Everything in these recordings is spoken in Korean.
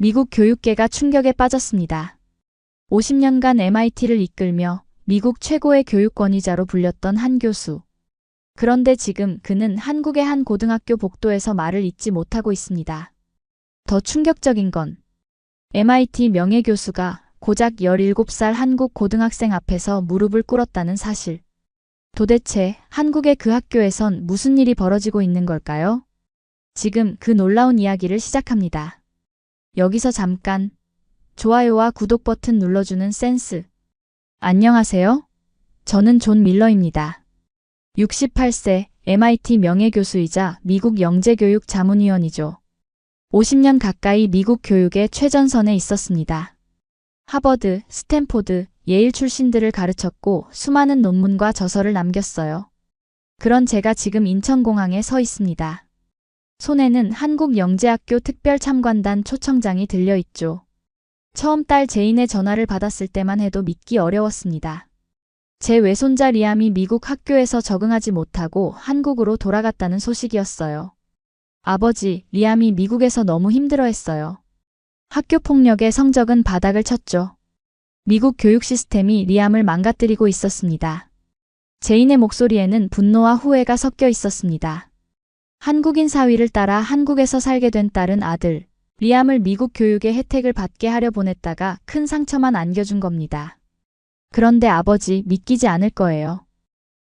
미국 교육계가 충격에 빠졌습니다. 50년간 MIT를 이끌며 미국 최고의 교육 권위자로 불렸던 한 교수. 그런데 지금 그는 한국의 한 고등학교 복도에서 말을 잇지 못하고 있습니다. 더 충격적인 건 MIT 명예교수가 고작 17살 한국 고등학생 앞에서 무릎을 꿇었다는 사실. 도대체 한국의 그 학교에선 무슨 일이 벌어지고 있는 걸까요? 지금 그 놀라운 이야기를 시작합니다. 여기서 잠깐 좋아요와 구독 버튼 눌러주는 센스. 안녕하세요. 저는 존 밀러입니다. 68세 MIT 명예교수이자 미국 영재교육 자문위원이죠. 50년 가까이 미국 교육의 최전선에 있었습니다. 하버드, 스탠포드, 예일 출신들을 가르쳤고 수많은 논문과 저서를 남겼어요. 그런 제가 지금 인천공항에 서 있습니다. 손에는 한국영재학교 특별참관단 초청장이 들려있죠. 처음 딸 제인의 전화를 받았을 때만 해도 믿기 어려웠습니다. 제 외손자 리암이 미국 학교에서 적응하지 못하고 한국으로 돌아갔다는 소식이었어요. 아버지, 리암이 미국에서 너무 힘들어했어요. 학교 폭력의 성적은 바닥을 쳤죠. 미국 교육 시스템이 리암을 망가뜨리고 있었습니다. 제인의 목소리에는 분노와 후회가 섞여 있었습니다. 한국인 사위를 따라 한국에서 살게 된 딸은 아들, 리암을 미국 교육의 혜택을 받게 하려 보냈다가 큰 상처만 안겨준 겁니다. 그런데 아버지, 믿기지 않을 거예요.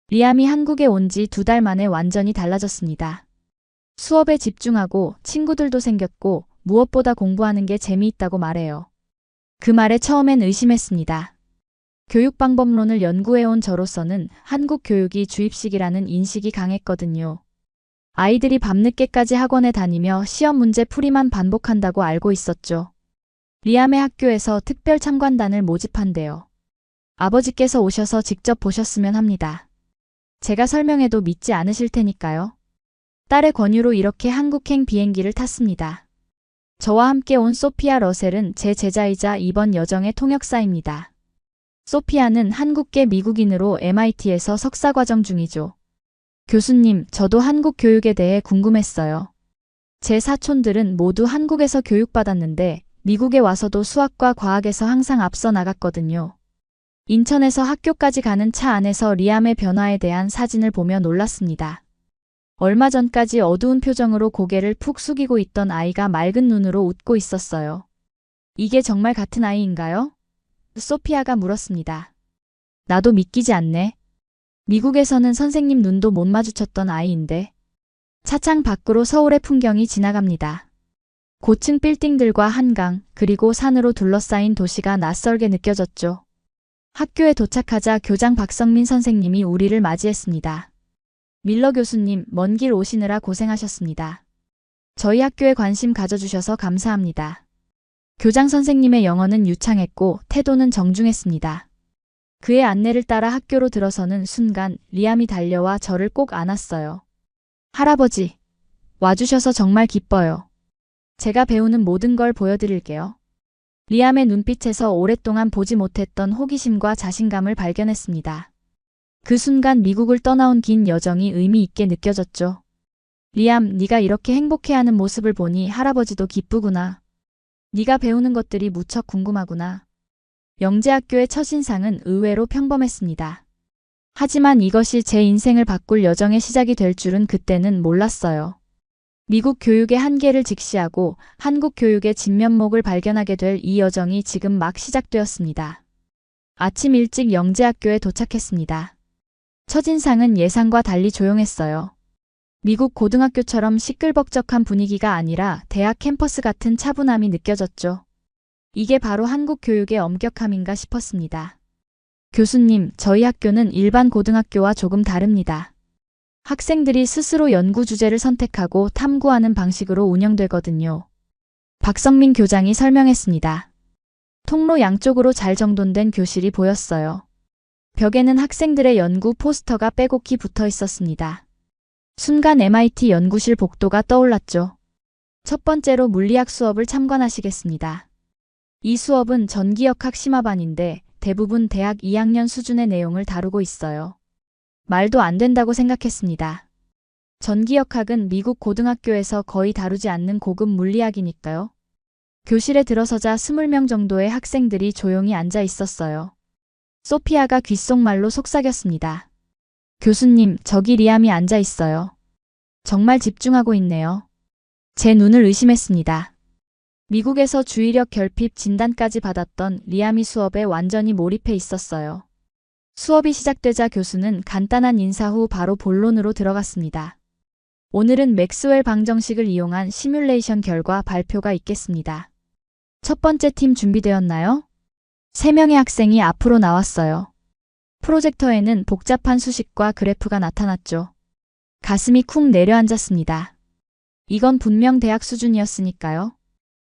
리암이 한국에 온 지 2달 만에 완전히 달라졌습니다. 수업에 집중하고 친구들도 생겼고 무엇보다 공부하는 게 재미있다고 말해요. 그 말에 처음엔 의심했습니다. 교육방법론을 연구해온 저로서는 한국 교육이 주입식이라는 인식이 강했거든요. 아이들이 밤늦게까지 학원에 다니며 시험 문제 풀이만 반복한다고 알고 있었죠. 리암의 학교에서 특별 참관단을 모집한대요. 아버지께서 오셔서 직접 보셨으면 합니다. 제가 설명해도 믿지 않으실 테니까요. 딸의 권유로 이렇게 한국행 비행기를 탔습니다. 저와 함께 온 소피아 러셀은 제 제자이자 이번 여정의 통역사입니다. 소피아는 한국계 미국인으로 MIT에서 석사과정 중이죠. 교수님, 저도 한국 교육에 대해 궁금했어요. 제 사촌들은 모두 한국에서 교육받았는데 미국에 와서도 수학과 과학에서 항상 앞서 나갔거든요. 인천에서 학교까지 가는 차 안에서 리암의 변화에 대한 사진을 보며 놀랐습니다. 얼마 전까지 어두운 표정으로 고개를 푹 숙이고 있던 아이가 맑은 눈으로 웃고 있었어요. 이게 정말 같은 아이인가요? 소피아가 물었습니다. 나도 믿기지 않네. 미국에서는 선생님 눈도 못 마주쳤던 아이인데. 차창 밖으로 서울의 풍경이 지나갑니다. 고층 빌딩들과 한강, 그리고 산으로 둘러싸인 도시가 낯설게 느껴졌죠. 학교에 도착하자 교장 박성민 선생님이 우리를 맞이했습니다. 밀러 교수님, 먼 길 오시느라 고생하셨습니다. 저희 학교에 관심 가져주셔서 감사합니다. 교장 선생님의 영어는 유창했고 태도는 정중했습니다. 그의 안내를 따라 학교로 들어서는 순간 리암이 달려와 저를 꼭 안았어요. 할아버지, 와주셔서 정말 기뻐요. 제가 배우는 모든 걸 보여드릴게요. 리암의 눈빛에서 오랫동안 보지 못했던 호기심과 자신감을 발견했습니다. 그 순간 미국을 떠나온 긴 여정이 의미 있게 느껴졌죠. 리암, 네가 이렇게 행복해하는 모습을 보니 할아버지도 기쁘구나. 네가 배우는 것들이 무척 궁금하구나. 영재학교의 첫인상은 의외로 평범했습니다. 하지만 이것이 제 인생을 바꿀 여정의 시작이 될 줄은 그때는 몰랐어요. 미국 교육의 한계를 직시하고 한국 교육의 진면목을 발견하게 될 이 여정이 지금 막 시작되었습니다. 아침 일찍 영재학교에 도착했습니다. 첫인상은 예상과 달리 조용했어요. 미국 고등학교처럼 시끌벅적한 분위기가 아니라 대학 캠퍼스 같은 차분함이 느껴졌죠. 이게 바로 한국 교육의 엄격함인가 싶었습니다. 교수님, 저희 학교는 일반 고등학교와 조금 다릅니다. 학생들이 스스로 연구 주제를 선택하고 탐구하는 방식으로 운영되거든요. 박성민 교장이 설명했습니다. 통로 양쪽으로 잘 정돈된 교실이 보였어요. 벽에는 학생들의 연구 포스터가 빼곡히 붙어 있었습니다. 순간 MIT 연구실 복도가 떠올랐죠. 첫 번째로 물리학 수업을 참관하시겠습니다. 이 수업은 전기역학 심화반인데 대부분 대학 2학년 수준의 내용을 다루고 있어요. 말도 안 된다고 생각했습니다. 전기역학은 미국 고등학교에서 거의 다루지 않는 고급 물리학이니까요. 교실에 들어서자 20명 정도의 학생들이 조용히 앉아 있었어요. 소피아가 귓속말로 속삭였습니다. 교수님, 저기 리암이 앉아 있어요. 정말 집중하고 있네요. 제 눈을 의심했습니다. 미국에서 주의력 결핍 진단까지 받았던 리암이 수업에 완전히 몰입해 있었어요. 수업이 시작되자 교수는 간단한 인사 후 바로 본론으로 들어갔습니다. 오늘은 맥스웰 방정식을 이용한 시뮬레이션 결과 발표가 있겠습니다. 첫 번째 팀 준비되었나요? 3명의 학생이 앞으로 나왔어요. 프로젝터에는 복잡한 수식과 그래프가 나타났죠. 가슴이 쿵 내려앉았습니다. 이건 분명 대학 수준이었으니까요.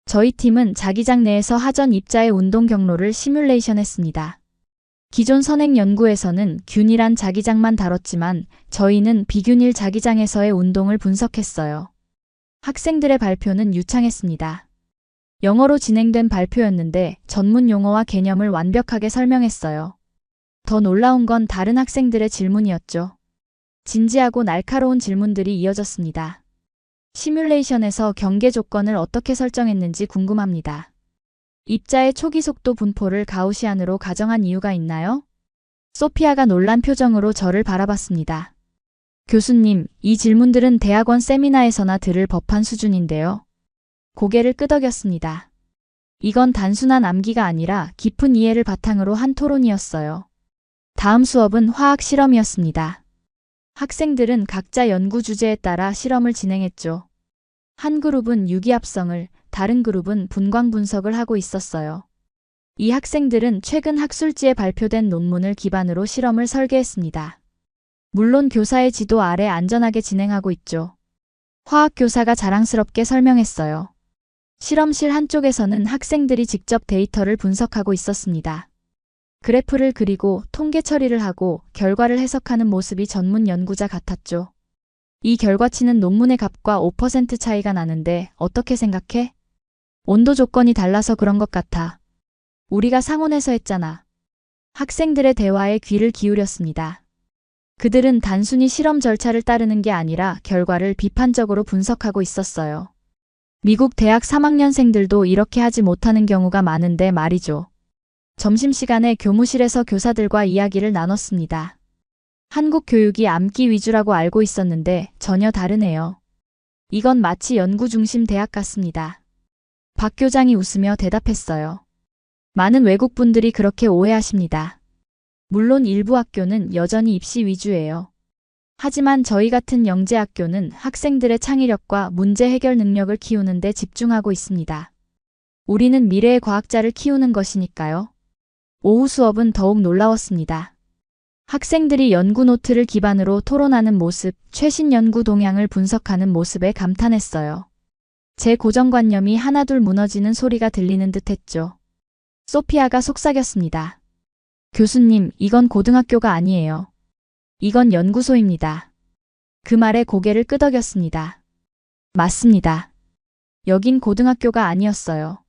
저희 팀은 자기장 내에서 하전 입자의 운동 경로를 시뮬레이션했습니다. 기존 선행 연구에서는 균일한 자기장만 다뤘지만 저희는 비균일 자기장에서의 운동을 분석했어요. 학생들의 발표는 유창했습니다. 영어로 진행된 발표였는데 전문 용어와 개념을 완벽하게 설명했어요. 더 놀라운 건 다른 학생들의 질문이었죠. 진지하고 날카로운 질문들이 이어졌습니다. 시뮬레이션에서 경계 조건을 어떻게 설정했는지 궁금합니다. 입자의 초기 속도 분포를 가우시안으로 가정한 이유가 있나요? 소피아가 놀란 표정으로 저를 바라봤습니다. 교수님, 이 질문들은 대학원 세미나에서나 들을 법한 수준인데요. 고개를 끄덕였습니다. 이건 단순한 암기가 아니라 깊은 이해를 바탕으로 한 토론이었어요. 다음 수업은 화학 실험이었습니다. 학생들은 각자 연구 주제에 따라 실험을 진행했죠. 한 그룹은 유기합성을, 다른 그룹은 분광 분석을 하고 있었어요. 이 학생들은 최근 학술지에 발표된 논문을 기반으로 실험을 설계했습니다. 물론 교사의 지도 아래 안전하게 진행하고 있죠. 화학 교사가 자랑스럽게 설명했어요. 실험실 한쪽에서는 학생들이 직접 데이터를 분석하고 있었습니다. 그래프를 그리고 통계 처리를 하고 결과를 해석하는 모습이 전문 연구자 같았죠. 이 결과치는 논문의 값과 5% 차이가 나는데 어떻게 생각해? 온도 조건이 달라서 그런 것 같아. 우리가 상온에서 했잖아. 학생들의 대화에 귀를 기울였습니다. 그들은 단순히 실험 절차를 따르는 게 아니라 결과를 비판적으로 분석하고 있었어요. 미국 대학 3학년생들도 이렇게 하지 못하는 경우가 많은데 말이죠. 점심시간에 교무실에서 교사들과 이야기를 나눴습니다. 한국 교육이 암기 위주라고 알고 있었는데 전혀 다르네요. 이건 마치 연구 중심 대학 같습니다. 박 교장이 웃으며 대답했어요. 많은 외국분들이 그렇게 오해하십니다. 물론 일부 학교는 여전히 입시 위주예요. 하지만 저희 같은 영재학교는 학생들의 창의력과 문제 해결 능력을 키우는 데 집중하고 있습니다. 우리는 미래의 과학자를 키우는 것이니까요. 오후 수업은 더욱 놀라웠습니다. 학생들이 연구 노트를 기반으로 토론하는 모습, 최신 연구 동향을 분석하는 모습에 감탄했어요. 제 고정관념이 하나둘 무너지는 소리가 들리는 듯 했죠. 소피아가 속삭였습니다. 교수님, 이건 고등학교가 아니에요. 이건 연구소입니다. 그 말에 고개를 끄덕였습니다. 맞습니다. 여긴 고등학교가 아니었어요.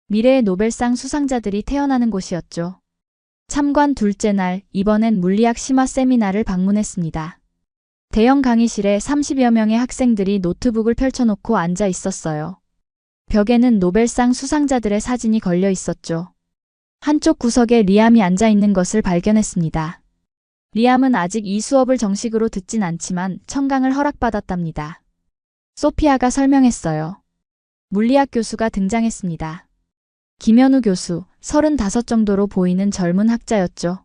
미래의 노벨상 수상자들이 태어나는 곳이었죠. 참관 둘째 날, 이번엔 물리학 심화 세미나를 방문했습니다. 대형 강의실에 30여 명의 학생들이 노트북을 펼쳐놓고 앉아 있었어요. 벽에는 노벨상 수상자들의 사진이 걸려 있었죠. 한쪽 구석에 리암이 앉아 있는 것을 발견했습니다. 리암은 아직 이 수업을 정식으로 듣진 않지만 청강을 허락받았답니다. 소피아가 설명했어요. 물리학 교수가 등장했습니다. 김현우 교수, 35 정도로 보이는 젊은 학자였죠.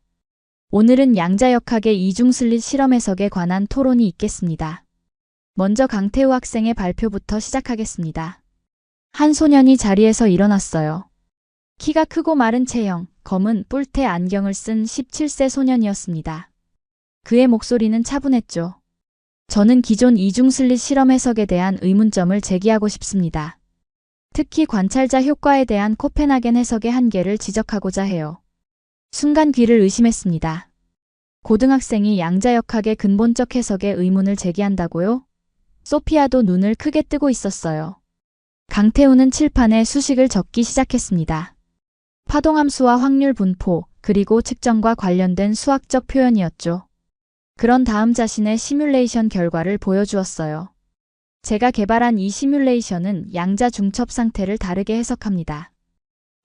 오늘은 양자역학의 이중슬릿 실험 해석에 관한 토론이 있겠습니다. 먼저 강태우 학생의 발표부터 시작하겠습니다. 한 소년이 자리에서 일어났어요. 키가 크고 마른 체형, 검은 뿔테 안경을 쓴 17세 소년이었습니다. 그의 목소리는 차분했죠. 저는 기존 이중슬릿 실험 해석에 대한 의문점을 제기하고 싶습니다. 특히 관찰자 효과에 대한 코펜하겐 해석의 한계를 지적하고자 해요. 순간 귀를 의심했습니다. 고등학생이 양자역학의 근본적 해석에 의문을 제기한다고요? 소피아도 눈을 크게 뜨고 있었어요. 강태우는 칠판에 수식을 적기 시작했습니다. 파동함수와 확률 분포, 그리고 측정과 관련된 수학적 표현이었죠. 그런 다음 자신의 시뮬레이션 결과를 보여주었어요. 제가 개발한 이 시뮬레이션은 양자 중첩 상태를 다르게 해석합니다.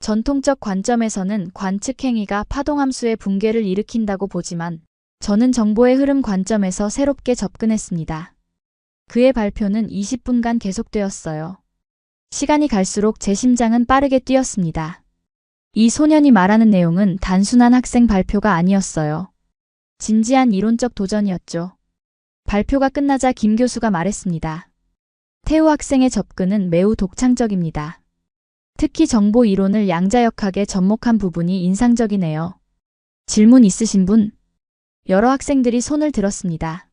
전통적 관점에서는 관측 행위가 파동함수의 붕괴를 일으킨다고 보지만 저는 정보의 흐름 관점에서 새롭게 접근했습니다. 그의 발표는 20분간 계속되었어요. 시간이 갈수록 제 심장은 빠르게 뛰었습니다. 이 소년이 말하는 내용은 단순한 학생 발표가 아니었어요. 진지한 이론적 도전이었죠. 발표가 끝나자 김 교수가 말했습니다. 태우 학생의 접근은 매우 독창적입니다. 특히 정보 이론을 양자역학에 접목한 부분이 인상적이네요. 질문 있으신 분? 여러 학생들이 손을 들었습니다.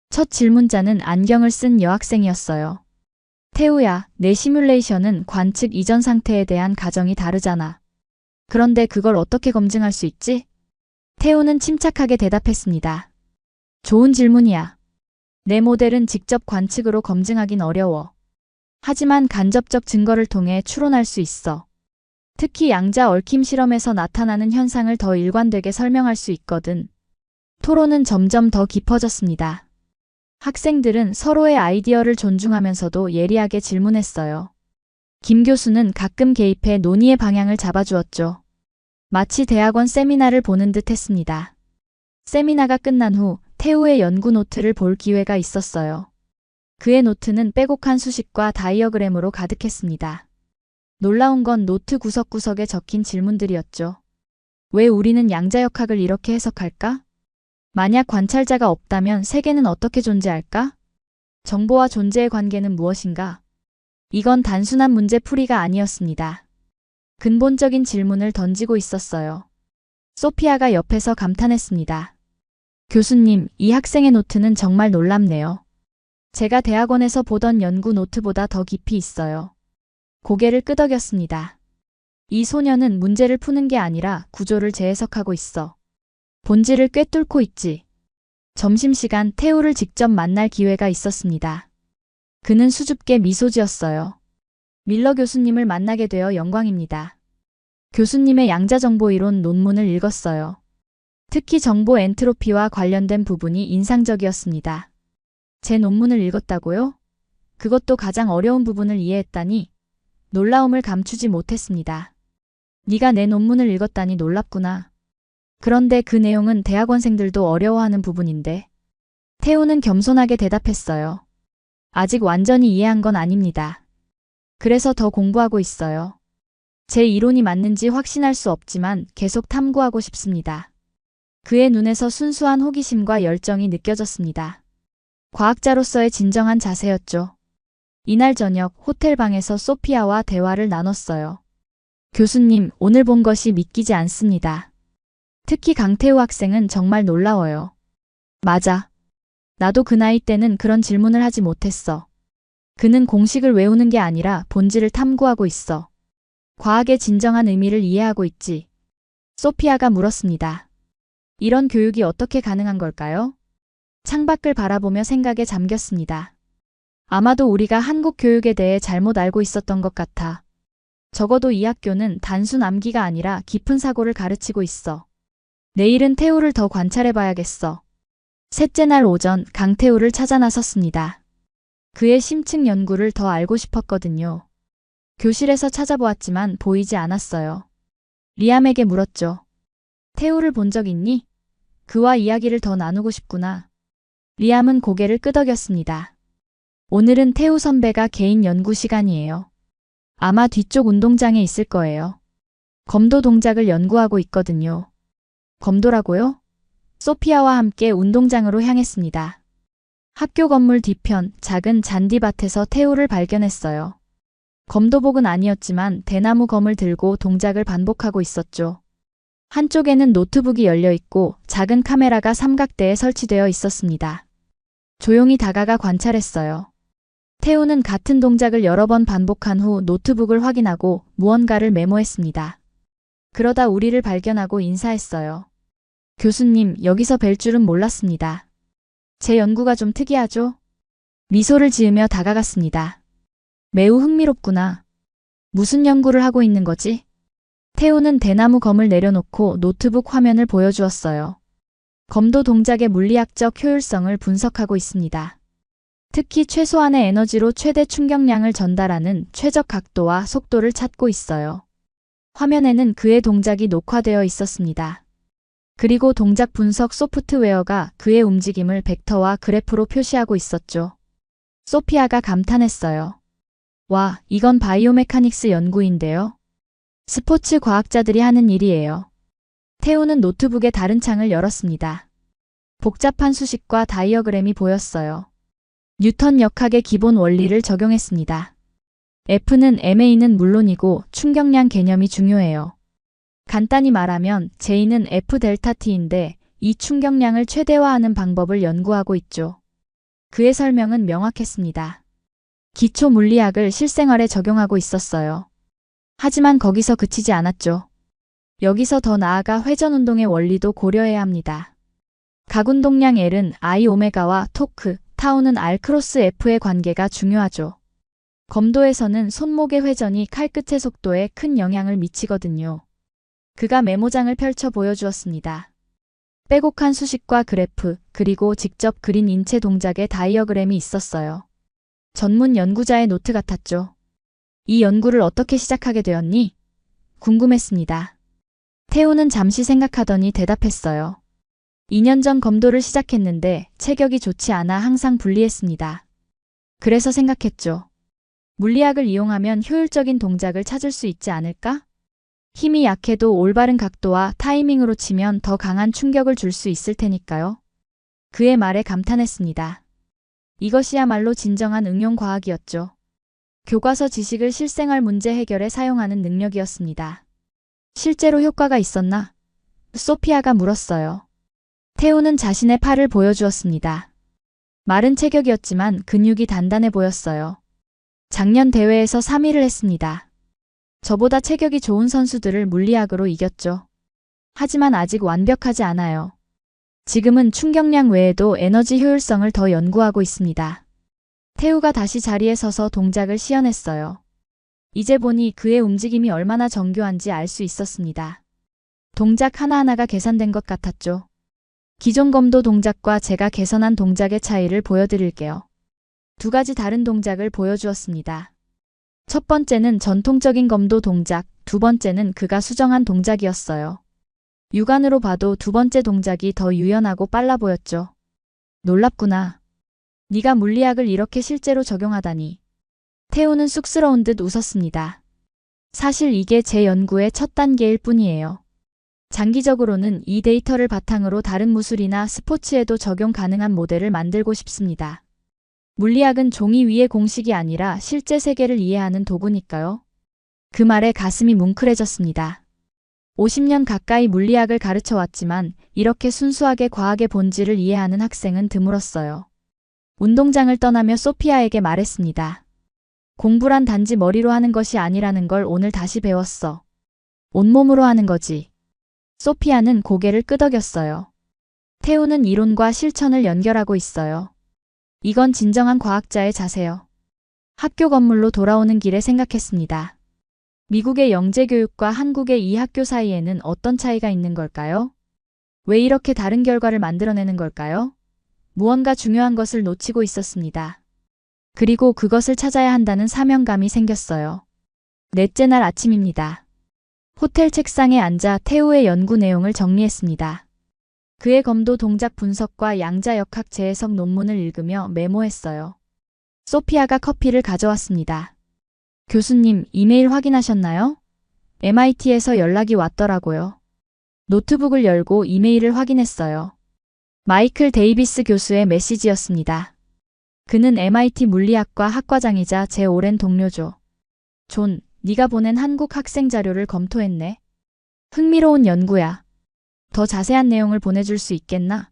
첫 질문자는 안경을 쓴 여학생이었어요. 태우야, 내 시뮬레이션은 관측 이전 상태에 대한 가정이 다르잖아. 그런데 그걸 어떻게 검증할 수 있지? 태우는 침착하게 대답했습니다. 좋은 질문이야. 내 모델은 직접 관측으로 검증하긴 어려워. 하지만 간접적 증거를 통해 추론할 수 있어. 특히 양자 얽힘 실험에서 나타나는 현상을 더 일관되게 설명할 수 있거든. 토론은 점점 더 깊어졌습니다. 학생들은 서로의 아이디어를 존중하면서도 예리하게 질문했어요. 김 교수는 가끔 개입해 논의의 방향을 잡아주었죠. 마치 대학원 세미나를 보는 듯 했습니다. 세미나가 끝난 후 태우의 연구 노트를 볼 기회가 있었어요. 그의 노트는 빼곡한 수식과 다이어그램으로 가득했습니다. 놀라운 건 노트 구석구석에 적힌 질문들이었죠. 왜 우리는 양자역학을 이렇게 해석할까? 만약 관찰자가 없다면 세계는 어떻게 존재할까? 정보와 존재의 관계는 무엇인가? 이건 단순한 문제풀이가 아니었습니다. 근본적인 질문을 던지고 있었어요. 소피아가 옆에서 감탄했습니다. 교수님, 이 학생의 노트는 정말 놀랍네요. 제가 대학원에서 보던 연구 노트보다 더 깊이 있어요. 고개를 끄덕였습니다. 이 소녀는 문제를 푸는 게 아니라 구조를 재해석하고 있어. 본질을 꿰뚫고 있지. 점심시간 태우를 직접 만날 기회가 있었습니다. 그는 수줍게 미소 지었어요. 밀러 교수님을 만나게 되어 영광입니다. 교수님의 양자정보이론 논문을 읽었어요. 특히 정보 엔트로피와 관련된 부분이 인상적이었습니다. 제 논문을 읽었다고요? 그것도 가장 어려운 부분을 이해했다니 놀라움을 감추지 못했습니다. 네가 내 논문을 읽었다니 놀랍구나. 그런데 그 내용은 대학원생들도 어려워하는 부분인데. 태우는 겸손하게 대답했어요. 아직 완전히 이해한 건 아닙니다. 그래서 더 공부하고 있어요. 제 이론이 맞는지 확신할 수 없지만 계속 탐구하고 싶습니다. 그의 눈에서 순수한 호기심과 열정이 느껴졌습니다. 과학자로서의 진정한 자세였죠. 이날 저녁 호텔 방에서 소피아와 대화를 나눴어요. 교수님, 오늘 본 것이 믿기지 않습니다. 특히 강태우 학생은 정말 놀라워요. 맞아. 나도 그 나이 때는 그런 질문을 하지 못했어. 그는 공식을 외우는 게 아니라 본질을 탐구하고 있어. 과학의 진정한 의미를 이해하고 있지. 소피아가 물었습니다. 이런 교육이 어떻게 가능한 걸까요? 창밖을 바라보며 생각에 잠겼습니다. 아마도 우리가 한국 교육에 대해 잘못 알고 있었던 것 같아. 적어도 이 학교는 단순 암기가 아니라 깊은 사고를 가르치고 있어. 내일은 태우를 더 관찰해봐야겠어. 셋째 날 오전 강태우를 찾아 나섰습니다. 그의 심층 연구를 더 알고 싶었거든요. 교실에서 찾아보았지만 보이지 않았어요. 리암에게 물었죠. 태우를 본 적 있니? 그와 이야기를 더 나누고 싶구나. 리암은 고개를 끄덕였습니다. 오늘은 태우 선배가 개인 연구 시간이에요. 아마 뒤쪽 운동장에 있을 거예요. 검도 동작을 연구하고 있거든요. 검도라고요? 소피아와 함께 운동장으로 향했습니다. 학교 건물 뒤편 작은 잔디밭에서 태우를 발견했어요. 검도복은 아니었지만 대나무 검을 들고 동작을 반복하고 있었죠. 한쪽에는 노트북이 열려 있고 작은 카메라가 삼각대에 설치되어 있었습니다. 조용히 다가가 관찰했어요. 태우는 같은 동작을 여러 번 반복한 후 노트북을 확인하고 무언가를 메모했습니다. 그러다 우리를 발견하고 인사했어요. 교수님, 여기서 뵐 줄은 몰랐습니다. 제 연구가 좀 특이하죠? 미소를 지으며 다가갔습니다. 매우 흥미롭구나. 무슨 연구를 하고 있는 거지? 태우는 대나무 검을 내려놓고 노트북 화면을 보여주었어요. 검도 동작의 물리학적 효율성을 분석하고 있습니다. 특히 최소한의 에너지로 최대 충격량을 전달하는 최적 각도와 속도를 찾고 있어요. 화면에는 그의 동작이 녹화되어 있었습니다. 그리고 동작 분석 소프트웨어가 그의 움직임을 벡터와 그래프로 표시하고 있었죠. 소피아가 감탄했어요. 와, 이건 바이오메카닉스 연구인데요. 스포츠 과학자들이 하는 일이에요. 태우는 노트북의 다른 창을 열었습니다. 복잡한 수식과 다이어그램이 보였어요. 뉴턴 역학의 기본 원리를 적용했습니다. F는 ma는 물론이고 충격량 개념이 중요해요. 간단히 말하면 J는 F 델타 T인데 이 충격량을 최대화하는 방법을 연구하고 있죠. 그의 설명은 명확했습니다. 기초 물리학을 실생활에 적용하고 있었어요. 하지만 거기서 그치지 않았죠. 여기서 더 나아가 회전운동의 원리도 고려해야 합니다. 각운동량 L은 I 오메가와 토크, 타우는 R 크로스 F의 관계가 중요하죠. 검도에서는 손목의 회전이 칼끝의 속도에 큰 영향을 미치거든요. 그가 메모장을 펼쳐 보여주었습니다. 빼곡한 수식과 그래프, 그리고 직접 그린 인체 동작의 다이어그램이 있었어요. 전문 연구자의 노트 같았죠. 이 연구를 어떻게 시작하게 되었니? 궁금했습니다. 태우는 잠시 생각하더니 대답했어요. 2년 전 검도를 시작했는데 체격이 좋지 않아 항상 불리했습니다. 그래서 생각했죠. 물리학을 이용하면 효율적인 동작을 찾을 수 있지 않을까? 힘이 약해도 올바른 각도와 타이밍으로 치면 더 강한 충격을 줄 수 있을 테니까요. 그의 말에 감탄했습니다. 이것이야말로 진정한 응용과학이었죠. 교과서 지식을 실생활 문제 해결에 사용하는 능력이었습니다. 실제로 효과가 있었나? 소피아가 물었어요. 태우는 자신의 팔을 보여주었습니다. 마른 체격이었지만 근육이 단단해 보였어요. 작년 대회에서 3위를 했습니다. 저보다 체격이 좋은 선수들을 물리학으로 이겼죠. 하지만 아직 완벽하지 않아요. 지금은 충격량 외에도 에너지 효율성을 더 연구하고 있습니다. 태우가 다시 자리에 서서 동작을 시연했어요. 이제 보니 그의 움직임이 얼마나 정교한지 알 수 있었습니다. 동작 하나하나가 계산된 것 같았죠. 기존 검도 동작과 제가 개선한 동작의 차이를 보여드릴게요. 두 가지 다른 동작을 보여주었습니다. 첫 번째는 전통적인 검도 동작, 두 번째는 그가 수정한 동작이었어요. 육안으로 봐도 두 번째 동작이 더 유연하고 빨라 보였죠. 놀랍구나. 네가 물리학을 이렇게 실제로 적용하다니. 태우는 쑥스러운 듯 웃었습니다. 사실 이게 제 연구의 첫 단계일 뿐이에요. 장기적으로는 이 데이터를 바탕으로 다른 무술이나 스포츠에도 적용 가능한 모델을 만들고 싶습니다. 물리학은 종이 위의 공식이 아니라 실제 세계를 이해하는 도구니까요. 그 말에 가슴이 뭉클해졌습니다. 50년 가까이 물리학을 가르쳐 왔지만 이렇게 순수하게 과학의 본질을 이해하는 학생은 드물었어요. 운동장을 떠나며 소피아에게 말했습니다. 공부란 단지 머리로 하는 것이 아니라는 걸 오늘 다시 배웠어. 온몸으로 하는 거지. 소피아는 고개를 끄덕였어요. 태우는 이론과 실천을 연결하고 있어요. 이건 진정한 과학자의 자세요. 학교 건물로 돌아오는 길에 생각했습니다. 미국의 영재교육과 한국의 이 학교 사이에는 어떤 차이가 있는 걸까요? 왜 이렇게 다른 결과를 만들어내는 걸까요? 무언가 중요한 것을 놓치고 있었습니다. 그리고 그것을 찾아야 한다는 사명감이 생겼어요. 넷째 날 아침입니다. 호텔 책상에 앉아 태우의 연구 내용을 정리했습니다. 그의 검도 동작 분석과 양자역학 재해석 논문을 읽으며 메모했어요. 소피아가 커피를 가져왔습니다. 교수님, 이메일 확인하셨나요? MIT에서 연락이 왔더라고요. 노트북을 열고 이메일을 확인했어요. 마이클 데이비스 교수의 메시지였습니다. 그는 MIT 물리학과 학과장이자 제 오랜 동료죠. 존, 네가 보낸 한국 학생 자료를 검토했네. 흥미로운 연구야. 더 자세한 내용을 보내줄 수 있겠나?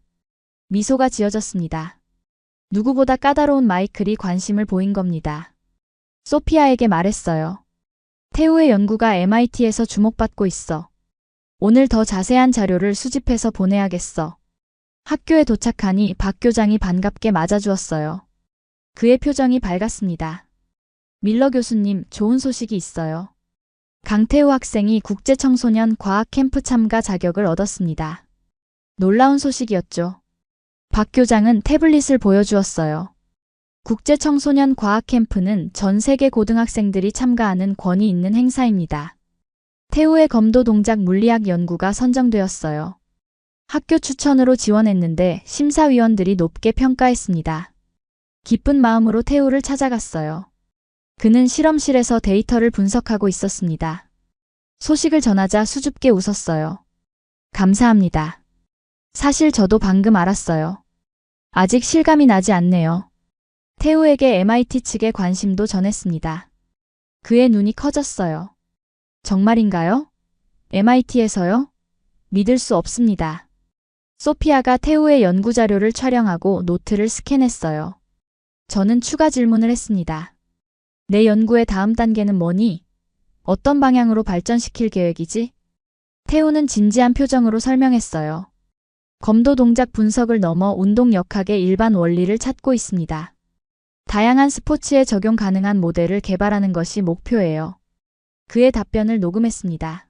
미소가 지어졌습니다. 누구보다 까다로운 마이클이 관심을 보인 겁니다. 소피아에게 말했어요. 태우의 연구가 MIT에서 주목받고 있어. 오늘 더 자세한 자료를 수집해서 보내야겠어. 학교에 도착하니 박 교장이 반갑게 맞아주었어요. 그의 표정이 밝았습니다. 밀러 교수님, 좋은 소식이 있어요. 강태우 학생이 국제청소년 과학 캠프 참가 자격을 얻었습니다. 놀라운 소식이었죠. 박 교장은 태블릿을 보여주었어요. 국제청소년 과학캠프는 전 세계 고등학생들이 참가하는 권위 있는 행사입니다. 태우의 검도 동작 물리학 연구가 선정되었어요. 학교 추천으로 지원했는데 심사위원들이 높게 평가했습니다. 기쁜 마음으로 태우를 찾아갔어요. 그는 실험실에서 데이터를 분석하고 있었습니다. 소식을 전하자 수줍게 웃었어요. 감사합니다. 사실 저도 방금 알았어요. 아직 실감이 나지 않네요. 태우에게 MIT 측의 관심도 전했습니다. 그의 눈이 커졌어요. 정말인가요? MIT에서요? 믿을 수 없습니다. 소피아가 태우의 연구 자료를 촬영하고 노트를 스캔했어요. 저는 추가 질문을 했습니다. 내 연구의 다음 단계는 뭐니? 어떤 방향으로 발전시킬 계획이지? 태우는 진지한 표정으로 설명했어요. 검도 동작 분석을 넘어 운동 역학의 일반 원리를 찾고 있습니다. 다양한 스포츠에 적용 가능한 모델을 개발하는 것이 목표예요. 그의 답변을 녹음했습니다.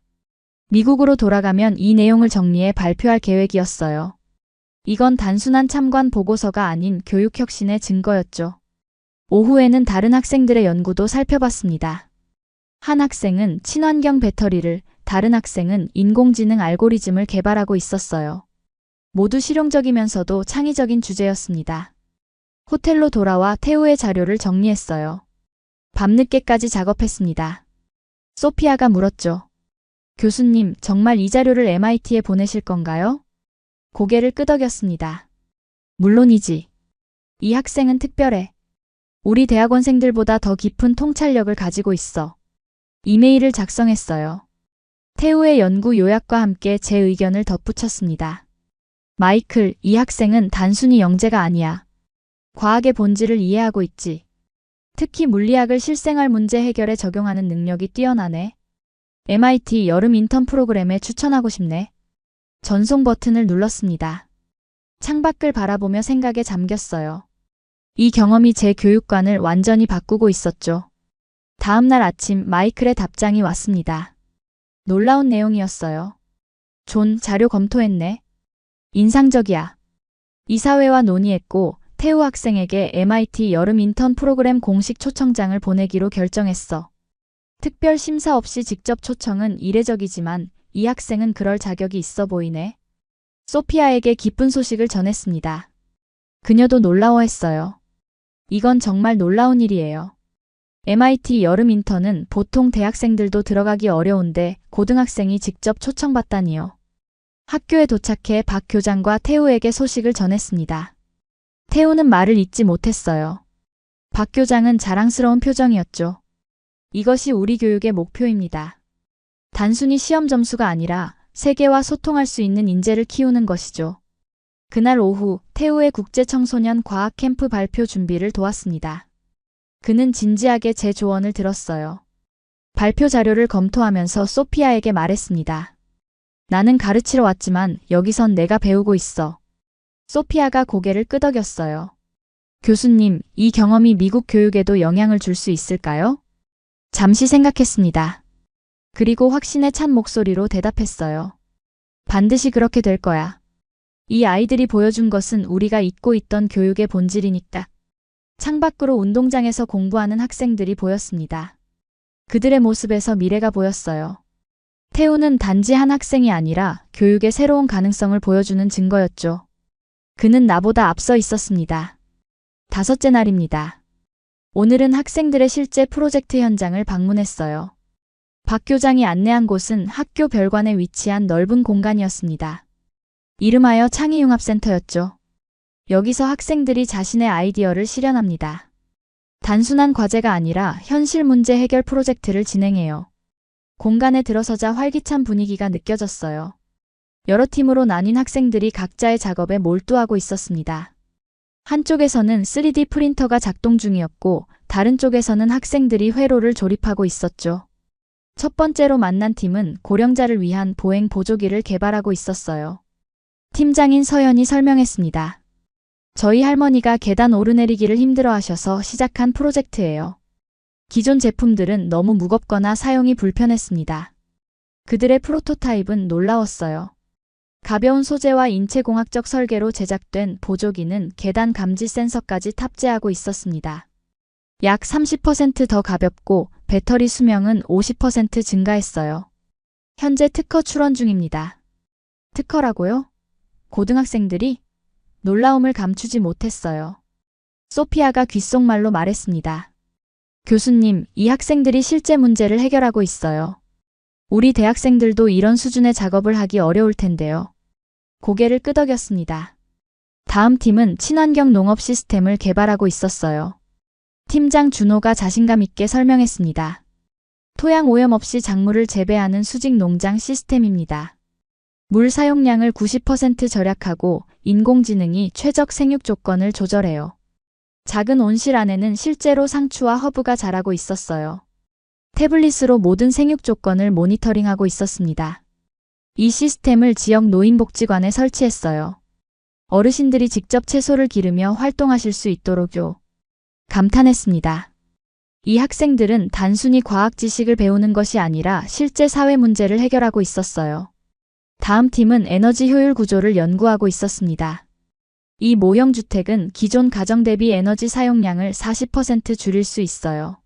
미국으로 돌아가면 이 내용을 정리해 발표할 계획이었어요. 이건 단순한 참관 보고서가 아닌 교육혁신의 증거였죠. 오후에는 다른 학생들의 연구도 살펴봤습니다. 한 학생은 친환경 배터리를, 다른 학생은 인공지능 알고리즘을 개발하고 있었어요. 모두 실용적이면서도 창의적인 주제였습니다. 호텔로 돌아와 태우의 자료를 정리했어요. 밤늦게까지 작업했습니다. 소피아가 물었죠. 교수님, 정말 이 자료를 MIT에 보내실 건가요? 고개를 끄덕였습니다. 물론이지. 이 학생은 특별해. 우리 대학원생들보다 더 깊은 통찰력을 가지고 있어. 이메일을 작성했어요. 태우의 연구 요약과 함께 제 의견을 덧붙였습니다. 마이클, 이 학생은 단순히 영재가 아니야. 과학의 본질을 이해하고 있지. 특히 물리학을 실생활 문제 해결에 적용하는 능력이 뛰어나네. MIT 여름 인턴 프로그램에 추천하고 싶네. 전송 버튼을 눌렀습니다. 창밖을 바라보며 생각에 잠겼어요. 이 경험이 제 교육관을 완전히 바꾸고 있었죠. 다음 날 아침 마이클의 답장이 왔습니다. 놀라운 내용이었어요. 존, 자료 검토했네. 인상적이야. 이사회와 논의했고 태우 학생에게 MIT 여름 인턴 프로그램 공식 초청장을 보내기로 결정했어. 특별 심사 없이 직접 초청은 이례적이지만 이 학생은 그럴 자격이 있어 보이네. 소피아에게 기쁜 소식을 전했습니다. 그녀도 놀라워했어요. 이건 정말 놀라운 일이에요. MIT 여름 인턴은 보통 대학생들도 들어가기 어려운데 고등학생이 직접 초청받다니요. 학교에 도착해 박 교장과 태우에게 소식을 전했습니다. 태우는 말을 잇지 못했어요. 박 교장은 자랑스러운 표정이었죠. 이것이 우리 교육의 목표입니다. 단순히 시험 점수가 아니라 세계와 소통할 수 있는 인재를 키우는 것이죠. 그날 오후 태우의 국제청소년 과학 캠프 발표 준비를 도왔습니다. 그는 진지하게 제 조언을 들었어요. 발표 자료를 검토하면서 소피아에게 말했습니다. 나는 가르치러 왔지만 여기선 내가 배우고 있어. 소피아가 고개를 끄덕였어요. 교수님, 이 경험이 미국 교육에도 영향을 줄 수 있을까요? 잠시 생각했습니다. 그리고 확신에 찬 목소리로 대답했어요. 반드시 그렇게 될 거야. 이 아이들이 보여준 것은 우리가 잊고 있던 교육의 본질이니까. 창밖으로 운동장에서 공부하는 학생들이 보였습니다. 그들의 모습에서 미래가 보였어요. 태우는 단지 한 학생이 아니라 교육의 새로운 가능성을 보여주는 증거였죠. 그는 나보다 앞서 있었습니다. 5째 날입니다. 오늘은 학생들의 실제 프로젝트 현장을 방문했어요. 박 교장이 안내한 곳은 학교 별관에 위치한 넓은 공간이었습니다. 이름하여 창의융합센터였죠. 여기서 학생들이 자신의 아이디어를 실현합니다. 단순한 과제가 아니라 현실 문제 해결 프로젝트를 진행해요. 공간에 들어서자 활기찬 분위기가 느껴졌어요. 여러 팀으로 나뉜 학생들이 각자의 작업에 몰두하고 있었습니다. 한쪽에서는 3D 프린터가 작동 중이었고 다른 쪽에서는 학생들이 회로를 조립하고 있었죠. 첫 번째로 만난 팀은 고령자를 위한 보행 보조기를 개발하고 있었어요. 팀장인 서연이 설명했습니다. 저희 할머니가 계단 오르내리기를 힘들어하셔서 시작한 프로젝트예요. 기존 제품들은 너무 무겁거나 사용이 불편했습니다. 그들의 프로토타입은 놀라웠어요. 가벼운 소재와 인체공학적 설계로 제작된 보조기는 계단 감지 센서까지 탑재하고 있었습니다. 약 30% 더 가볍고 배터리 수명은 50% 증가했어요. 현재 특허 출원 중입니다. 특허라고요? 고등학생들이? 놀라움을 감추지 못했어요. 소피아가 귓속말로 말했습니다. 교수님, 이 학생들이 실제 문제를 해결하고 있어요. 우리 대학생들도 이런 수준의 작업을 하기 어려울 텐데요. 고개를 끄덕였습니다. 다음 팀은 친환경 농업 시스템을 개발하고 있었어요. 팀장 준호가 자신감 있게 설명했습니다. 토양 오염 없이 작물을 재배하는 수직 농장 시스템입니다. 물 사용량을 90% 절약하고 인공지능이 최적 생육 조건을 조절해요. 작은 온실 안에는 실제로 상추와 허브가 자라고 있었어요. 태블릿으로 모든 생육 조건을 모니터링하고 있었습니다. 이 시스템을 지역 노인복지관에 설치했어요. 어르신들이 직접 채소를 기르며 활동하실 수 있도록요. 감탄했습니다. 이 학생들은 단순히 과학 지식을 배우는 것이 아니라 실제 사회 문제를 해결하고 있었어요. 다음 팀은 에너지 효율 구조를 연구하고 있었습니다. 이 모형 주택은 기존 가정 대비 에너지 사용량을 40% 줄일 수 있어요.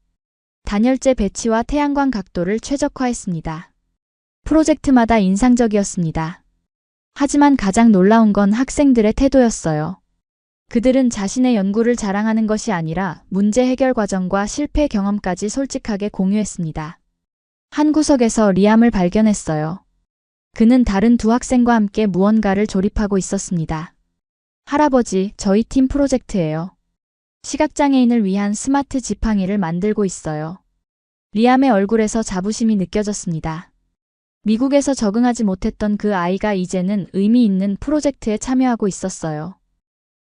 단열재 배치와 태양광 각도를 최적화했습니다. 프로젝트마다 인상적이었습니다. 하지만 가장 놀라운 건 학생들의 태도였어요. 그들은 자신의 연구를 자랑하는 것이 아니라 문제 해결 과정과 실패 경험까지 솔직하게 공유했습니다. 한 구석에서 리암을 발견했어요. 그는 다른 두 학생과 함께 무언가를 조립하고 있었습니다. 할아버지, 저희 팀 프로젝트예요. 시각장애인을 위한 스마트 지팡이를 만들고 있어요. 리암의 얼굴에서 자부심이 느껴졌습니다. 미국에서 적응하지 못했던 그 아이가 이제는 의미 있는 프로젝트에 참여하고 있었어요.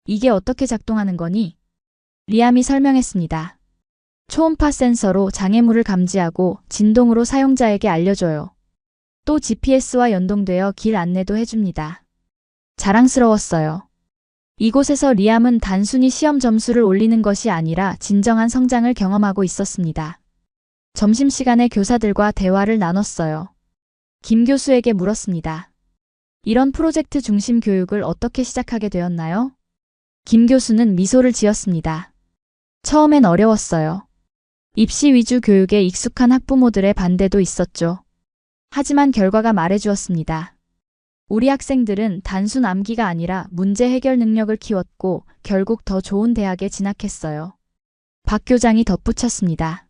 이게 어떻게 작동하는 거니? 리암이 설명했습니다. 초음파 센서로 장애물을 감지하고 진동으로 사용자에게 알려줘요. 또 GPS와 연동되어 길 안내도 해줍니다. 자랑스러웠어요. 이곳에서 리암은 단순히 시험 점수를 올리는 것이 아니라 진정한 성장을 경험하고 있었습니다. 점심시간에 교사들과 대화를 나눴어요. 김 교수에게 물었습니다. 이런 프로젝트 중심 교육을 어떻게 시작하게 되었나요? 김 교수는 미소를 지었습니다. 처음엔 어려웠어요. 입시 위주 교육에 익숙한 학부모들의 반대도 있었죠. 하지만 결과가 말해주었습니다. 우리 학생들은 단순 암기가 아니라 문제 해결 능력을 키웠고 결국 더 좋은 대학에 진학했어요. 박 교장이 덧붙였습니다.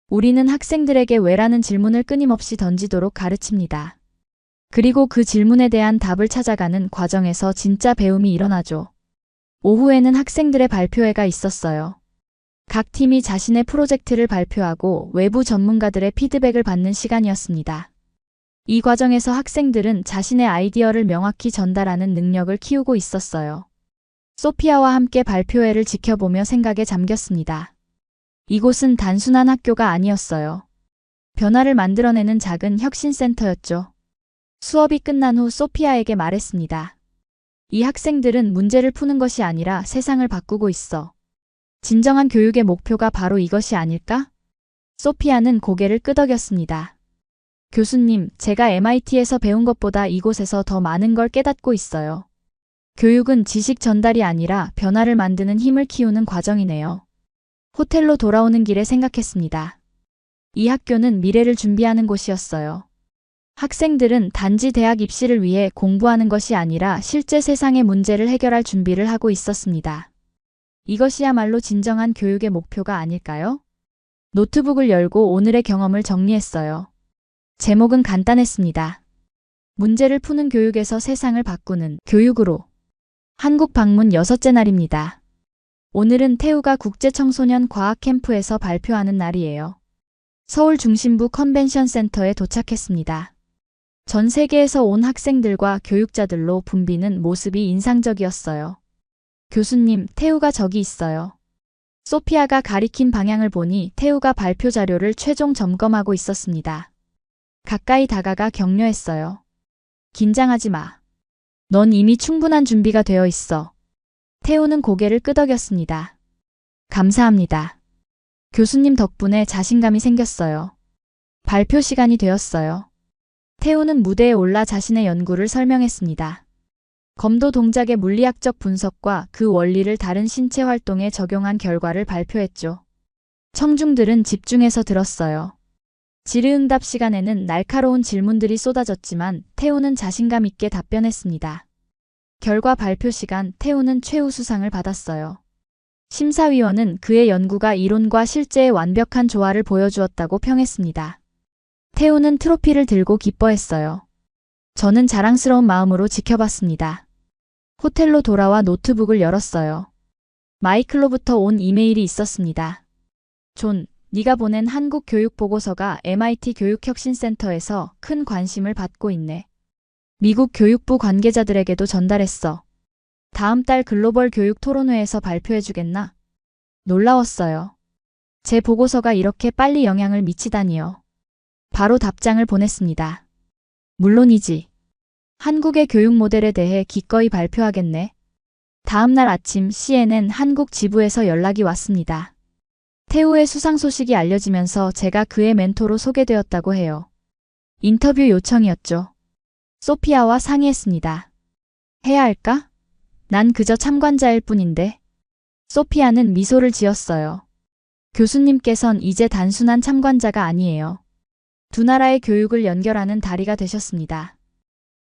우리는 학생들에게 왜라는 질문을 끊임없이 던지도록 가르칩니다. 그리고 그 질문에 대한 답을 찾아가는 과정에서 진짜 배움이 일어나죠. 오후에는 학생들의 발표회가 있었어요. 각 팀이 자신의 프로젝트를 발표하고 외부 전문가들의 피드백을 받는 시간이었습니다. 이 과정에서 학생들은 자신의 아이디어를 명확히 전달하는 능력을 키우고 있었어요. 소피아와 함께 발표회를 지켜보며 생각에 잠겼습니다. 이곳은 단순한 학교가 아니었어요. 변화를 만들어내는 작은 혁신센터였죠. 수업이 끝난 후 소피아에게 말했습니다. 이 학생들은 문제를 푸는 것이 아니라 세상을 바꾸고 있어. 진정한 교육의 목표가 바로 이것이 아닐까? 소피아는 고개를 끄덕였습니다. 교수님, 제가 MIT에서 배운 것보다 이곳에서 더 많은 걸 깨닫고 있어요. 교육은 지식 전달이 아니라 변화를 만드는 힘을 키우는 과정이네요. 호텔로 돌아오는 길에 생각했습니다. 이 학교는 미래를 준비하는 곳이었어요. 학생들은 단지 대학 입시를 위해 공부하는 것이 아니라 실제 세상의 문제를 해결할 준비를 하고 있었습니다. 이것이야말로 진정한 교육의 목표가 아닐까요? 노트북을 열고 오늘의 경험을 정리했어요. 제목은 간단했습니다. 문제를 푸는 교육에서 세상을 바꾸는 교육으로. 한국 방문 6째 날입니다. 오늘은 태우가 국제청소년 과학 캠프에서 발표하는 날이에요. 서울 중심부 컨벤션 센터에 도착했습니다. 전 세계에서 온 학생들과 교육자들로 붐비는 모습이 인상적이었어요. 교수님, 태우가 저기 있어요. 소피아가 가리킨 방향을 보니 태우가 발표 자료를 최종 점검하고 있었습니다. 가까이 다가가 격려했어요. 긴장하지 마. 넌 이미 충분한 준비가 되어 있어. 태우는 고개를 끄덕였습니다. 감사합니다. 교수님 덕분에 자신감이 생겼어요. 발표 시간이 되었어요. 태우는 무대에 올라 자신의 연구를 설명했습니다. 검도 동작의 물리학적 분석과 그 원리를 다른 신체 활동에 적용한 결과를 발표했죠. 청중들은 집중해서 들었어요. 질의응답 시간에는 날카로운 질문들이 쏟아졌지만 태우는 자신감 있게 답변했습니다. 결과 발표 시간 태우는 최우수상을 받았어요. 심사위원은 그의 연구가 이론과 실제의 완벽한 조화를 보여주었다고 평했습니다. 태우는 트로피를 들고 기뻐했어요. 저는 자랑스러운 마음으로 지켜봤습니다. 호텔로 돌아와 노트북을 열었어요. 마이클로부터 온 이메일이 있었습니다. 존, 네가 보낸 한국 교육 보고서가 MIT 교육혁신센터에서 큰 관심을 받고 있네. 미국 교육부 관계자들에게도 전달했어. 다음 달 글로벌 교육 토론회에서 발표해주겠나? 놀라웠어요. 제 보고서가 이렇게 빨리 영향을 미치다니요. 바로 답장을 보냈습니다. 물론이지. 한국의 교육 모델에 대해 기꺼이 발표하겠네. 다음 날 아침 CNN 한국 지부에서 연락이 왔습니다. 태우의 수상 소식이 알려지면서 제가 그의 멘토로 소개되었다고 해요. 인터뷰 요청이었죠. 소피아와 상의했습니다. 해야 할까? 난 그저 참관자일 뿐인데. 소피아는 미소를 지었어요. 교수님께선 이제 단순한 참관자가 아니에요. 두 나라의 교육을 연결하는 다리가 되셨습니다.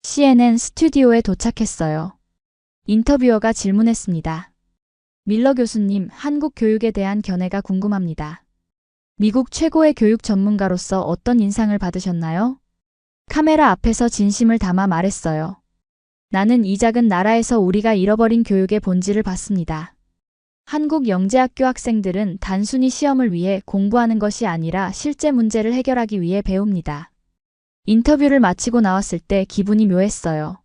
CNN 스튜디오에 도착했어요. 인터뷰어가 질문했습니다. 밀러 교수님, 한국 교육에 대한 견해가 궁금합니다. 미국 최고의 교육 전문가로서 어떤 인상을 받으셨나요? 카메라 앞에서 진심을 담아 말했어요. 나는 이 작은 나라에서 우리가 잃어버린 교육의 본질을 봤습니다. 한국 영재학교 학생들은 단순히 시험을 위해 공부하는 것이 아니라 실제 문제를 해결하기 위해 배웁니다. 인터뷰를 마치고 나왔을 때 기분이 묘했어요.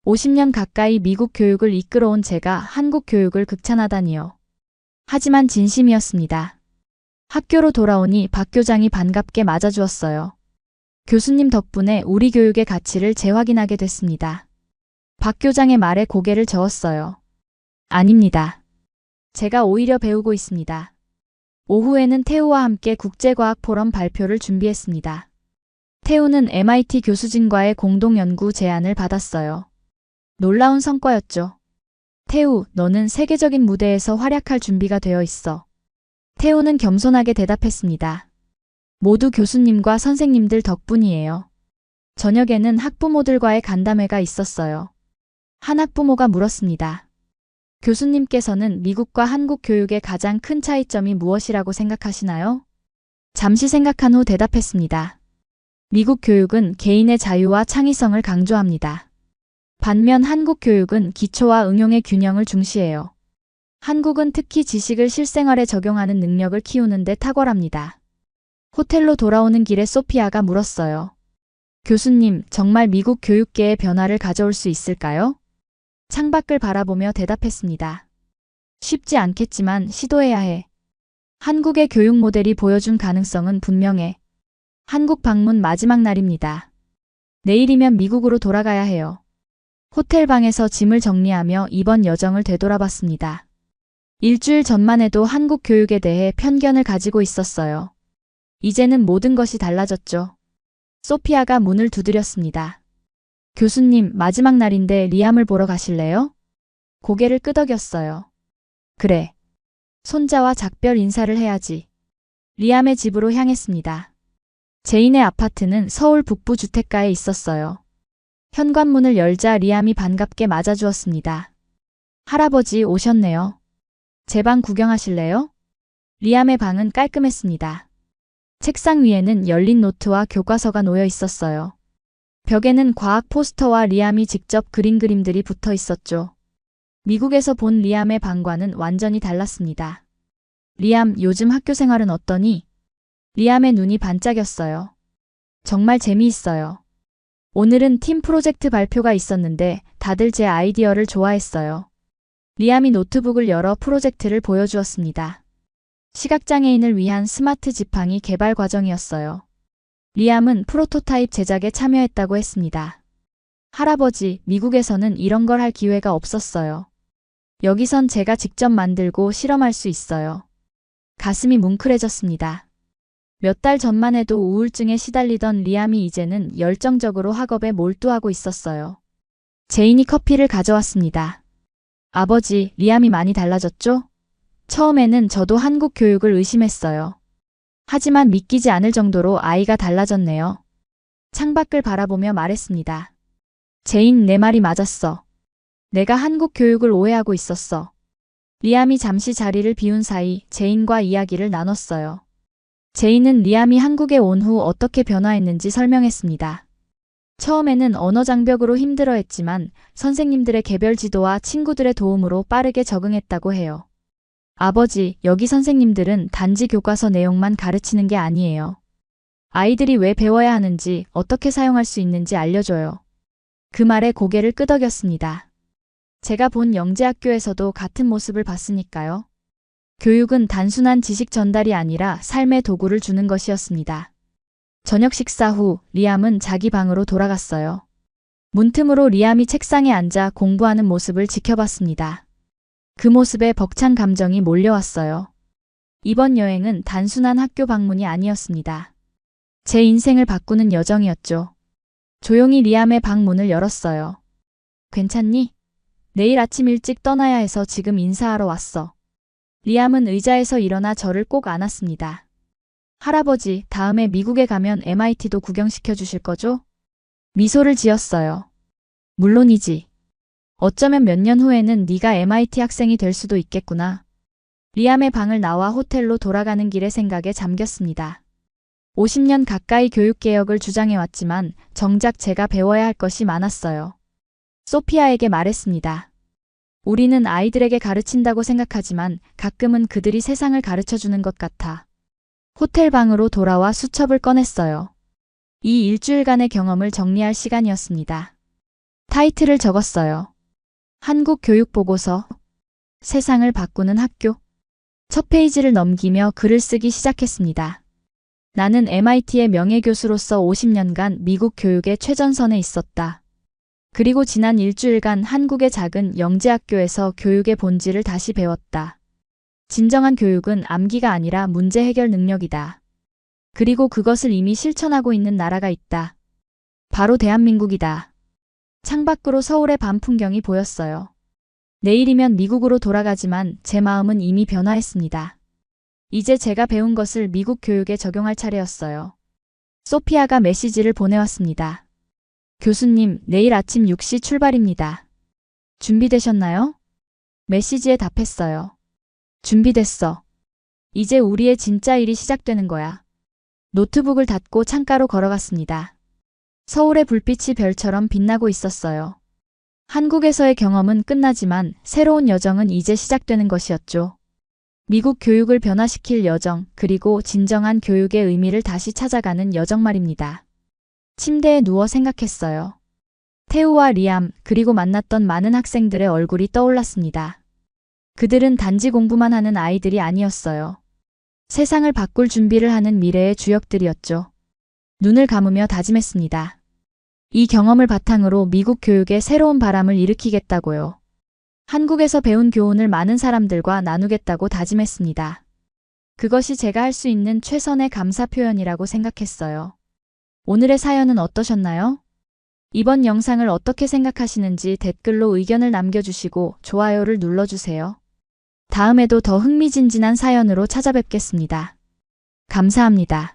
50년 가까이 미국 교육을 이끌어온 제가 한국 교육을 극찬하다니요. 하지만 진심이었습니다. 학교로 돌아오니 박 교장이 반갑게 맞아주었어요. 교수님 덕분에 우리 교육의 가치를 재확인하게 됐습니다. 박 교장의 말에 고개를 저었어요. 아닙니다. 제가 오히려 배우고 있습니다. 오후에는 태우와 함께 국제과학 포럼 발표를 준비했습니다. 태우는 MIT 교수진과의 공동연구 제안을 받았어요. 놀라운 성과였죠. 태우, 너는 세계적인 무대에서 활약할 준비가 되어 있어. 태우는 겸손하게 대답했습니다. 모두 교수님과 선생님들 덕분이에요. 저녁에는 학부모들과의 간담회가 있었어요. 한 학부모가 물었습니다. 교수님께서는 미국과 한국 교육의 가장 큰 차이점이 무엇이라고 생각하시나요? 잠시 생각한 후 대답했습니다. 미국 교육은 개인의 자유와 창의성을 강조합니다. 반면 한국 교육은 기초와 응용의 균형을 중시해요. 한국은 특히 지식을 실생활에 적용하는 능력을 키우는 데 탁월합니다. 호텔로 돌아오는 길에 소피아가 물었어요. 교수님, 정말 미국 교육계의 변화를 가져올 수 있을까요? 창밖을 바라보며 대답했습니다. 쉽지 않겠지만 시도해야 해. 한국의 교육 모델이 보여준 가능성은 분명해. 한국 방문 마지막 날입니다. 내일이면 미국으로 돌아가야 해요. 호텔 방에서 짐을 정리하며 이번 여정을 되돌아봤습니다. 일주일 전만 해도 한국 교육에 대해 편견을 가지고 있었어요. 이제는 모든 것이 달라졌죠. 소피아가 문을 두드렸습니다. 교수님, 마지막 날인데 리암을 보러 가실래요? 고개를 끄덕였어요. 그래. 손자와 작별 인사를 해야지. 리암의 집으로 향했습니다. 제인의 아파트는 서울 북부 주택가에 있었어요. 현관문을 열자 리암이 반갑게 맞아주었습니다. 할아버지 오셨네요. 제 방 구경하실래요? 리암의 방은 깔끔했습니다. 책상 위에는 열린 노트와 교과서가 놓여 있었어요. 벽에는 과학 포스터와 리암이 직접 그린 그림들이 붙어 있었죠. 미국에서 본 리암의 방과는 완전히 달랐습니다. 리암, 요즘 학교 생활은 어떠니? 리암의 눈이 반짝였어요. 정말 재미있어요. 오늘은 팀 프로젝트 발표가 있었는데 다들 제 아이디어를 좋아했어요. 리암이 노트북을 열어 프로젝트를 보여주었습니다. 시각장애인을 위한 스마트 지팡이 개발 과정이었어요. 리암은 프로토타입 제작에 참여했다고 했습니다. 할아버지, 미국에서는 이런 걸 할 기회가 없었어요. 여기선 제가 직접 만들고 실험할 수 있어요. 가슴이 뭉클해졌습니다. 몇 달 전만 해도 우울증에 시달리던 리암이 이제는 열정적으로 학업에 몰두하고 있었어요. 제인이 커피를 가져왔습니다. 아버지, 리암이 많이 달라졌죠? 처음에는 저도 한국 교육을 의심했어요. 하지만 믿기지 않을 정도로 아이가 달라졌네요. 창밖을 바라보며 말했습니다. 제인, 내 말이 맞았어. 내가 한국 교육을 오해하고 있었어. 리암이 잠시 자리를 비운 사이 제인과 이야기를 나눴어요. 제인은 리암이 한국에 온 후 어떻게 변화했는지 설명했습니다. 처음에는 언어 장벽으로 힘들어했지만 선생님들의 개별 지도와 친구들의 도움으로 빠르게 적응했다고 해요. 아버지, 여기 선생님들은 단지 교과서 내용만 가르치는 게 아니에요. 아이들이 왜 배워야 하는지, 어떻게 사용할 수 있는지 알려줘요. 그 말에 고개를 끄덕였습니다. 제가 본 영재학교에서도 같은 모습을 봤으니까요. 교육은 단순한 지식 전달이 아니라 삶의 도구를 주는 것이었습니다. 저녁 식사 후 리암은 자기 방으로 돌아갔어요. 문틈으로 리암이 책상에 앉아 공부하는 모습을 지켜봤습니다. 그 모습에 벅찬 감정이 몰려왔어요. 이번 여행은 단순한 학교 방문이 아니었습니다. 제 인생을 바꾸는 여정이었죠. 조용히 리암의 방 문을 열었어요. 괜찮니? 내일 아침 일찍 떠나야 해서 지금 인사하러 왔어. 리암은 의자에서 일어나 저를 꼭 안았습니다. 할아버지, 다음에 미국에 가면 MIT도 구경시켜 주실 거죠? 미소를 지었어요. 물론이지. 어쩌면 몇 년 후에는 네가 MIT 학생이 될 수도 있겠구나. 리암의 방을 나와 호텔로 돌아가는 길에 생각에 잠겼습니다. 50년 가까이 교육개혁을 주장해왔지만 정작 제가 배워야 할 것이 많았어요. 소피아에게 말했습니다. 우리는 아이들에게 가르친다고 생각하지만 가끔은 그들이 세상을 가르쳐주는 것 같아. 호텔 방으로 돌아와 수첩을 꺼냈어요. 이 일주일간의 경험을 정리할 시간이었습니다. 타이틀을 적었어요. 한국 교육 보고서, 세상을 바꾸는 학교. 첫 페이지를 넘기며 글을 쓰기 시작했습니다. 나는 MIT의 명예교수로서 50년간 미국 교육의 최전선에 있었다. 그리고 지난 일주일간 한국의 작은 영재학교에서 교육의 본질을 다시 배웠다. 진정한 교육은 암기가 아니라 문제 해결 능력이다. 그리고 그것을 이미 실천하고 있는 나라가 있다. 바로 대한민국이다. 창밖으로 서울의 밤 풍경이 보였어요. 내일이면 미국으로 돌아가지만 제 마음은 이미 변화했습니다. 이제 제가 배운 것을 미국 교육에 적용할 차례였어요. 소피아가 메시지를 보내왔습니다. 교수님, 내일 아침 6시 출발입니다. 준비되셨나요? 메시지에 답했어요. 준비됐어. 이제 우리의 진짜 일이 시작되는 거야. 노트북을 닫고 창가로 걸어갔습니다. 서울의 불빛이 별처럼 빛나고 있었어요. 한국에서의 경험은 끝나지만 새로운 여정은 이제 시작되는 것이었죠. 미국 교육을 변화시킬 여정, 그리고 진정한 교육의 의미를 다시 찾아가는 여정 말입니다. 침대에 누워 생각했어요. 태우와 리암, 그리고 만났던 많은 학생들의 얼굴이 떠올랐습니다. 그들은 단지 공부만 하는 아이들이 아니었어요. 세상을 바꿀 준비를 하는 미래의 주역들이었죠. 눈을 감으며 다짐했습니다. 이 경험을 바탕으로 미국 교육에 새로운 바람을 일으키겠다고요. 한국에서 배운 교훈을 많은 사람들과 나누겠다고 다짐했습니다. 그것이 제가 할 수 있는 최선의 감사 표현이라고 생각했어요. 오늘의 사연은 어떠셨나요? 이번 영상을 어떻게 생각하시는지 댓글로 의견을 남겨주시고 좋아요를 눌러주세요. 다음에도 더 흥미진진한 사연으로 찾아뵙겠습니다. 감사합니다.